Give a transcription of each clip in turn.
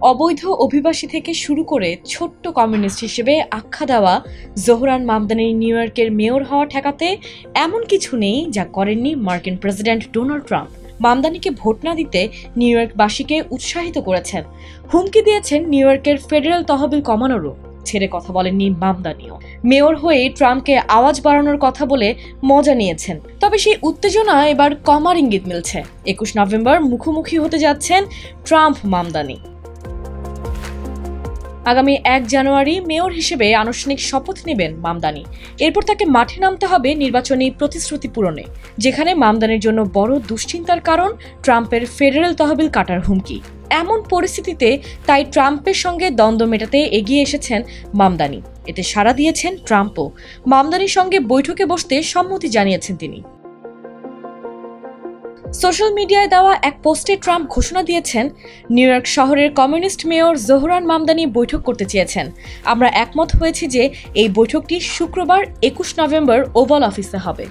অবৈধ অভিবাসী থেকে শুরু করে ছোট্ট কমিউনিস্ট হিসেবে আখ্যা দেওয়া জোহরান মামদানির নিউ ইয়র্কের মেয়র হওয়া ঠেকাতে এমন কিছু নেই যা করেননি মার্কিন প্রেসিডেন্ট ডোনাল্ড ট্রাম্প। মামদানিকে ভোট না দিতে নিউ ইয়র্কবাসীকে উৎসাহিত করেছেন, হুমকি দিয়েছেন নিউ ইয়র্কের ফেডারেল তহবিল কমানোরও। ছেড়ে কথা বলেননি মামদানিও। মেয়র হয়ে ট্রাম্পকে আওয়াজ বাড়ানোর কথা বলে মজা নিয়েছেন। তবে সেই উত্তেজনা এবার কমার ইঙ্গিত মিলছে। 21 নভেম্বর মুখোমুখি হতে যাচ্ছেন ট্রাম্প মামদানি। আগামী 1 জানুয়ারি মেয়র হিসেবে আনুষ্ঠানিক শপথ নেবেন মামদানি। এরপর তাকে মাঠে নামতে হবে নির্বাচনী প্রতিশ্রুতি পূরণে, যেখানে মামদানির জন্য বড় দুশ্চিন্তার কারণ ট্রাম্পের ফেডারেল তহবিল কাটার হুমকি। এমন পরিস্থিতিতে তাই ট্রাম্পের সঙ্গে দ্বন্দ্ব মেটাতে এগিয়ে এসেছেন মামদানি। এতে সাড়া দিয়েছেন ট্রাম্পও। মামদানির সঙ্গে বৈঠকে বসতে সম্মতি জানিয়েছেন তিনি। সোশ্যাল মিডিয়ায় দেওয়া এক পোস্টে ট্রাম্প ঘোষণা দিয়েছেন, নিউ ইয়র্ক শহরের কমিউনিস্ট মেয়র জোহরান মামদানি বৈঠক করতে চেয়েছেন। আমরা একমত হয়েছি যে এই বৈঠকটি শুক্রবার 21 নভেম্বর ওভাল অফিসে হবে।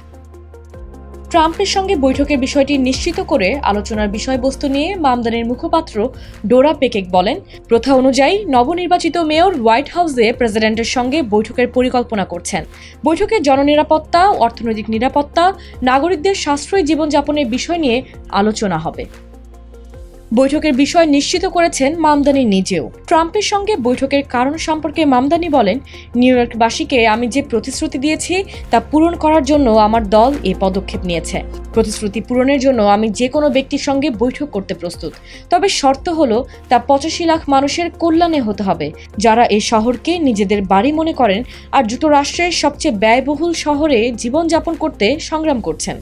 ট্রাম্পের সঙ্গে বৈঠকের বিষয়টি নিশ্চিত করে আলোচনার বিষয়বস্তু নিয়ে মামদানির মুখপাত্র ডোরা পেকেক বলেন, প্রথা অনুযায়ী নবনির্বাচিত মেয়র হোয়াইট হাউসে প্রেসিডেন্টের সঙ্গে বৈঠকের পরিকল্পনা করছেন। বৈঠকে জননিরাপত্তা, অর্থনৈতিক নিরাপত্তা, নাগরিকদের সাশ্রয়ী জীবনযাপনের বিষয় নিয়ে আলোচনা হবে। বৈঠকের বিষয় নিশ্চিত করেছেন মামদানি নিজেও। ট্রাম্পের সঙ্গে বৈঠকের কারণ সম্পর্কে মামদানি বলেন, নিউ ইয়র্কবাসীকে আমি যে প্রতিশ্রুতি দিয়েছি তা পূরণ করার জন্য আমার দল এই পদক্ষেপ নিয়েছে। প্রতিশ্রুতি পূরণের জন্য আমি যে কোনো ব্যক্তির সঙ্গে বৈঠক করতে প্রস্তুত। তবে শর্ত হলো তা 85 লাখ মানুষের কল্যাণে হতে হবে, যারা এই শহরকে নিজেদের বাড়ি মনে করেন আর যুক্তরাষ্ট্রের সবচেয়ে ব্যয়বহুল শহরে জীবনযাপন করতে সংগ্রাম করছেন।